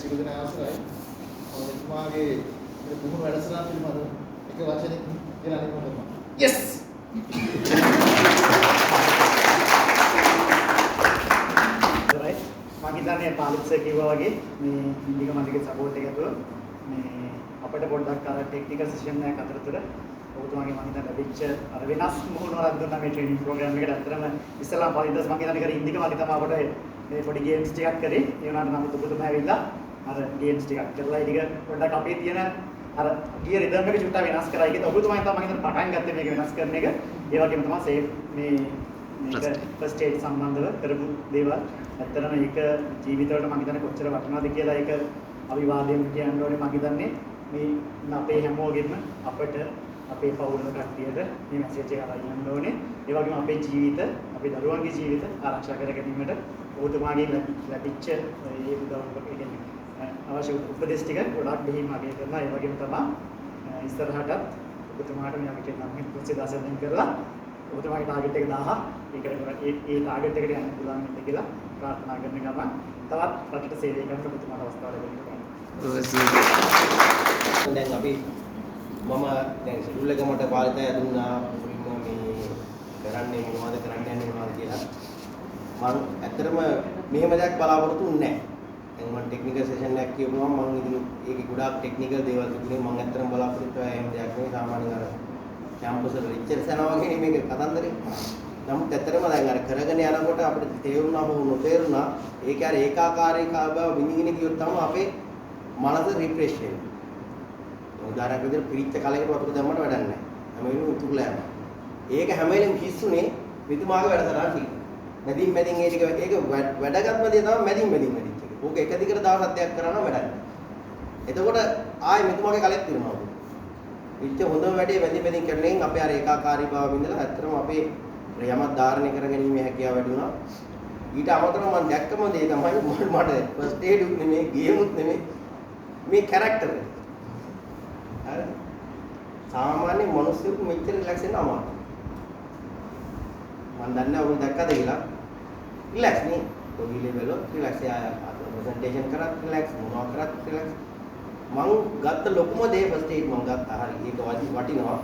සියලු දෙනා අවසරයි. මම එතුමාගේ මේ පුහුණු වැඩසටහන පිළිබඳව එක වචනයකින් කියලා අනිත් මොකද? Yes. right. මම හිතන්නේ පාලිත්ස කිව්වා වගේ මේ ඉන්දික මන්දිගේ සපෝට් එක ඇතුළු මේ අපිට පොඩ්ඩක් අර ටෙක්නිකල් සෙෂන් එකක් අතරතුර ඔබතුමාගේ මම හිතන්නේ ලැබිච්ච අර වෙනස් මොහොනක් දුන්නා මේ ට්‍රේනින් ප්‍රෝග්‍රෑම් එකට. ඇත්තටම ඉස්සලා පාලිත්ස මම හිතන්නේ කර ඉන්දික මන්දි තමයි අපිට මේ පොඩි ගේම්ස් ටිකක් කරේ. ඒ වුණාට නම් ඔබතුමා ඇවිල්ලා අර ගේම්ස් ටිකක් කරලා ඊට පොඩ්ඩක් අපේ තියෙන අර ගියර් රිද්ම් එක චුට්ටක් වෙනස් කරා. ඒකත් ඔබතුමා තමයි මම හිතන්නේ පටන් ගත්තේ මේක වෙනස් කරන එක. ඒ වගේම තමයි සේෆ් මේ මේක ෆස්ට් ඒඩ් සම්බන්ධව කරපු දේවල්. ඇත්තටම ඒක ජීවිතවලට මම හිතන්නේ කොච්චර වටිනවද කියලා ඒක අවිවාදයෙන් කියන්න ඕනේ. මම හිතන්නේ මේ අපේ හැමෝගෙම අපිට අපේ පවුල කට්ටියට මේ මැසේජ් එක අරන් යන්න ඕනේ. ඒ වගේම අපේ ජීවිත, අපේ දරුවන්ගේ ජීවිත ආරක්ෂා කර ගැනීමට ඔබතුමාගේ ලැබිච්ච මේ උදව්ව අවශ්‍ය උපදෙස් ටික ගොඩක් දෙහිම අගය කරනවා. ඒ වගේම තමයි ඉස්සරහටත් ඔබතුමාට මේ අපිට නම් කුස්සිය දාසෙන් කරලා ඔබතුමාගේ ටාගට් එක 1000 ඒ ටාගට් එකට යන්න පුළුවන් වෙන්න කියලා ප්‍රාර්ථනා කරන ගමන් තවත් රටට සේවය කරන්න ඔබතුමාට අවස්ථාව ලැබෙනවා. දැන් අපි මම දැන් ෂෙඩියුල් එක මට පාලිතය දුන්නා මේ කරන්නේ මොනවද කරන්න යන්නේ මොනවද කියලා. මම ඇත්තටම මෙහෙම දෙයක් බලාපොරොත්තු වෙන්නේ නැහැ. දැන් මම ටෙක්නිකල් සෙෂන් එකක් කියපුවම මම ඉතින් ඒකේ ගොඩාක් ටෙක්නිකල් දේවල් තිබුණේ. මම ඇත්තටම බලාපොරොත්තු වෙන්නේ එහෙම දෙයක් නෙවෙයි. සාමාන්‍යයෙන් අර කැම්පස් වල රිචර්ස් යනවා වගේ මේක කතන්දරේ. නමුත් ඇත්තටම දැන් අර කරගෙන යනකොට අපිට තේරුණා හෝ නොතේරුණා ඒක අර ඒකාකාරී බව විඳින්න ගියොත් තමයි අපේ මනස රිෆ්‍රෙෂ් වෙන්නේ. උදාහරණයක් විදිහට පිරිච්ච කලයකට වතුර දැම්මට වැඩක් නැහැ. හැම වෙලෙම උතුරලා යනවා. ඒක හැම වෙලෙම කිස්සුනේ මෙතුමාගේ වැඩසටහන කි. මැදින් මැදින් ඒ ටික ඒක වැඩගත්ම දේ තමයි මැදින් මැදින් වැඩිච්ච එක. ඕක එක දිගට දවස් 7ක් කරනවා වැඩක් නැහැ. එතකොට ආයේ මෙතුමාගේ කලෙත් තිරනවා. පිරිච්ච හොඳම වැඩේ මැදින් මැදින් කරන්නේ අපේ අර ඒකාකාරී බව විඳලා ඇත්තටම අපේ යමක් ධාරණය කරගැනීමේ හැකියාව වැඩි වුණා. ඊට අමතරව මම දැක්කම දේ තමයි මට ෆස්ට් ඒඩ් උත් නෙමෙයි, ගේම් උත් නෙමෙයි මේ කැරක්ටර් එක. හරි. සාමාන්‍ය මිනිස්සුන්ට මෙච්චර රිලැක්ස් වෙන්න අමාරුයි. මම දන්නේ ඔයගොල්ලෝ දැක්කද කියලා. රිලැක්ස් නේ. ඔය ලෙවල් එක රිලැක්ස් ප්‍රසන්ටේෂන් කරත් රිලැක්ස්, මොනවා කරත් රිලැක්ස්. මම ගත්ත ලොකුම දේ ෆස්ට් ඒඩ් මම ගත්තා. හරි. ඒක වටිනවා.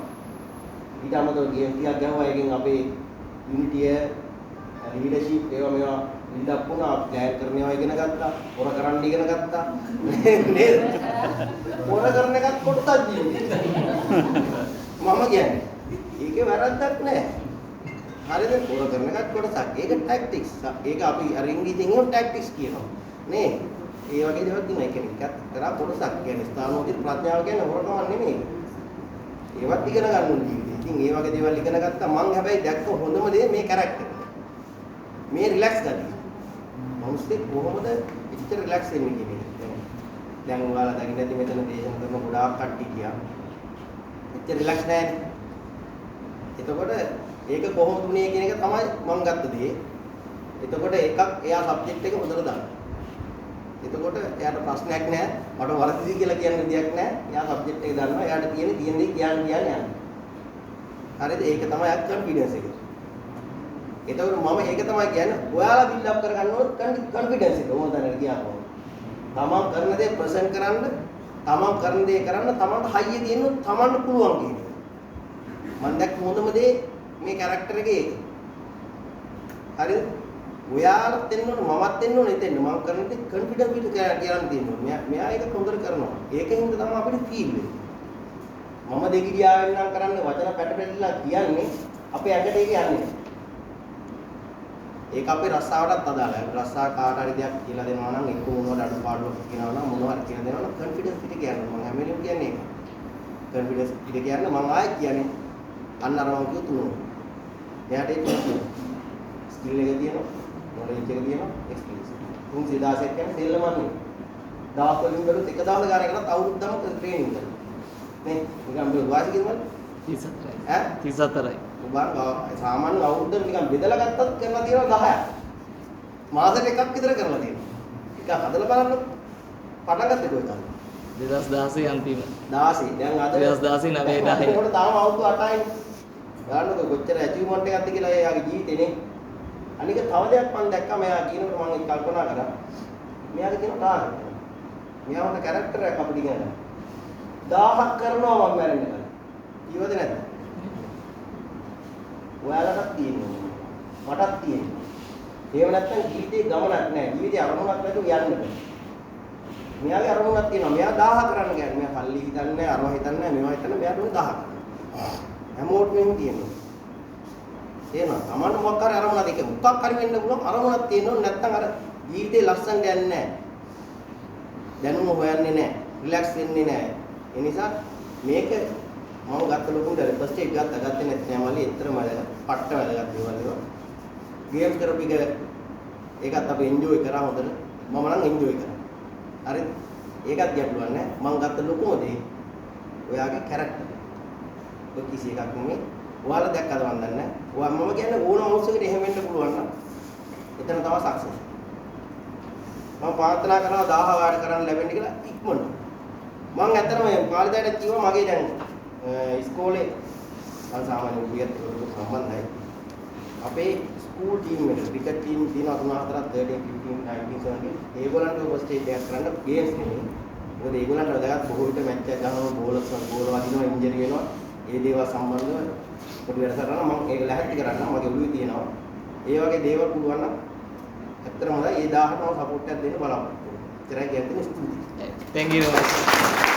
ඊට අමතරව ගේම් ටිකක් ගහුවා. ඒකෙන් අපේ යුනිටිය, ලීඩර්ෂිප් ඒවා මේවා බිල්ඩ් වුණා. ප්ලෑන් කරනවා ඉගෙන ගත්තා. පොර කරන්න ඉගෙන ගත්තා. නේද? පොර කරන එකත් කොටසක් ජීවිතේ. මම කියන්නේ ඒකේ වැරද්දක් නැහැ. හරිද? පොර කරන එකත් කොටසක්. ඒක ටැක්ටික්ස්. ඒක අපි අර ඉංග්‍රීසියෙන් ටැක්ටික්ස් කියනවා. නේ? ඒ වගේ දේවල් තියෙනවා. ඒක නිකත් කරා කොටසක්. කියන්නේ ස්ථානෝචිත ප්‍රඥාව කියන්නේ හොරකමක් නෙමෙයි. ඒවත් ඉගෙන ගන්න ඕනේ. ඉතින් ඒ වගේ දේවල් ඉගෙන ගත්තා. මම හැබැයි දැක්ක හොඳම දේ මේ කැරක්ටර්. මේ රිලැක්ස් ගතිය. මොන්ස්ටේ කොහොමද ඉච්චර රිලැක්ස් වෙන්නේ කියන එක. දැන් ඔයාලා දකින්න ඇති මෙතන දේශන කරන ගොඩාක් කට්ටිය කියා. ඉච්චර රිලැක්ස් නැහැ. එතකොට ඒක කොහොමද උනේ කියන එක තමයි මම ගත්ත දේ. එතකොට එකක් එයා සබ්ජෙක්ට් එක හොඳට දාන්න. එතකොට එයාට ප්‍රශ්නයක් නැහැ. මට වරදිදි කියලා කියන්න දෙයක් නැහැ. එයා සබ්ජෙක්ට් එක දන්නවා. එයාට තියෙන දේ කියන්නේ යන්නේ. හරිද? ඒක තමයි අත් කොන්ෆිඩන්ස් එක. එතකොට මම ඒක තමයි කියන්නේ ඔයාලා බිල්ඩ් අප් කරගන්න ඕන කොන්ෆිඩන්ස් එක ඕන දැනට කියනවා. තමන් කරන දේ ප්‍රසන්ට් කරන්න, තමන් කරන දේ කරන්න, තමන්ට හයිය තියෙන්න තමන්ට පුළුවන් කියන එක. මම දැක්ක හොඳම දේ මේ කැරක්ටර් එකේ ඒක. හරිද? ඔයාලත් දෙන්න ඕන මමත් දෙන්න ඕන එතෙන්න. මම කරන දේ කොන්ෆිඩන්ස් පිට කියලා තියෙනවා. මෙයා ඒක හොඳට කරනවා. ඒකෙන් තමයි අපිට ෆීල් වෙන්නේ. මම දෙගිඩියාවෙන් නම් කරන්න වචන පැටපැටිලා කියන්නේ අපේ ඇඟට ඒක යන්නේ. ඒක අපේ රස්සාවටත් අදාළයි. රස්සා කාට හරි දෙයක් කියලා දෙනවා නම් එක්ක මොනවද අඩුපාඩුවක් කියනවා නම් මොනවා හරි කියලා දෙනවා නම් කොන්ෆිඩන්ස් පිට කියන්නේ. මම හැම වෙලෙම කියන්නේ ඒක. කොන්ෆිඩන්ස් පිට කියන්නේ මම ආයෙත් කියන්නේ අන්න අර මම කිව්ව තුනම. එයාට ඒක තියෙනවා. ස්කිල් එක තියෙනවා, නොලෙජ් එක තියෙනවා, එක්ස්පීරියන්ස්. තුන් 2000ක් කියන්නේ දෙල්ලමන්නේ. දවස් වලින් බැලුවොත් එක දවස් ගානකට අවුරුද්දම ට්‍රේනින් කරනවා. නේ නිකන් මේ වාසි කියනවා 34යි. ඈ 34යි. ඔබ සාමාන්‍ය අවුරුද්දට නිකන් බෙදලා ගත්තත් කරලා තියෙනවා 10ක්. මාසෙට එකක් විතර කරලා තියෙනවා. එක හදලා බලන්න පටන් ගත්තේ කොහෙද? 2016 අන්තිම. 16. දැන් අද 2016 9 10. ඒකට තාම අවුරුදු 8යි. ගන්නකො කොච්චර ඇචීව්මන්ට් එකක්ද කියලා එයාගේ ජීවිතේනේ. අනික තව දෙයක් මම දැක්කා මෙයා කියනකොට මම කල්පනා කරා. මෙයාගේ තියෙන ටාගට්. මෙයාට කැරක්ටර් එකක් අපිට ඉගෙන ගන්න. 1000ක් කරනවා මම මැරෙන්න කලින්. ඊවද නැද්ද? ඔයාලටත් තියෙනවා. මටත් තියෙනවා. එහෙම නැත්නම් ජීවිතේ ගමනක් නැහැ. ජීවිතේ අරමුණක් නැතුව යන්න බෑ. මෙයාගේ අරමුණක් තියෙනවා. මෙයා 1000 කරන්න කියන්නේ. මෙයා කල්ලි හිතන්නේ නැහැ, අරවා හිතන්නේ නැහැ, මේවා හිතන්නේ මෙයාට උනේ 1000. හැමෝටම එහෙම තියෙනවා. තේරෙනවද? Tamanට මොකක් හරි අරමුණක් දෙක මොකක් හරි වෙන්න පුළුවන් අරමුණක් තියෙනවා. නැත්නම් අර ජීවිතේ ලස්සනට යන්නේ නැහැ. දැනුම හොයන්නේ නැහැ. රිලැක්ස් වෙන්නේ නැහැ. ඒ නිසා මේක මම ගත්ත ලොකුට ෆස්ට් එක් ගත්තේ නැත්නම් මල්ලි එතරම් පට්ට වැඩගත් දේවල් ඒවා. ගේම්ස් කරපු එක ඒකත් අපි එන්ජොයි කරා හොඳට. මම නම් එන්ජොයි කරා. හරිද? ඒකත් ගැටලුවක් නැහැ. මම ගත්ත ලොකුම දේ ඔයාගේ කැරක්ටර්. ඔය කිසි එකක් නෙමෙයි. ඔයාලා දැක්කද මන් දන්නේ නැහැ. ඔයා මම කියන්නේ ඕන මොහොතකට එහෙම වෙන්න පුළුවන් නම් එතන තමයි සක්සස්. මම ප්‍රාර්ථනා කරනවා 1000 වාර කරන්න ලැබෙන්න කියලා ඉක්මනට. මම ඇත්තටම කාලෙදාට කිව්වා මගේ දැන් ඉස්කෝලේ මම සාමාන්‍ය විද්‍යාර්ථ සම්බන්ධයි. අපේ ස්කූල් ටීම් එක ක්‍රිකට් ටීම් තියෙනවා 3 4 13 15 19 17 ඒගොල්ලන්ට ස්ටේජ් එකක් කරන්න ගේම්ස් නෙමෙයි. මොකද ඒගොල්ලන්ට වැදගත් බොහෝ විට මැච් එකක් ගන්නවා බෝල් වදිනවා ඉන්ජරි වෙනවා. ඒ දේවල් සම්බන්ධව පොඩි වැඩසටහනක් මම ඒක ලැහැත්ති කරන්න මගේ ඔළුවේ තියෙනවා. ඒ වගේ දේවල් පුළුවන් නම් ඇත්තටම හොඳයි. ඒ 1000ටම සපෝට් එකක් දෙන්න බලාපොරොත්තු වෙනවා. ඉතරයි කියන්නේ ස්තුතියි. Thank you very much.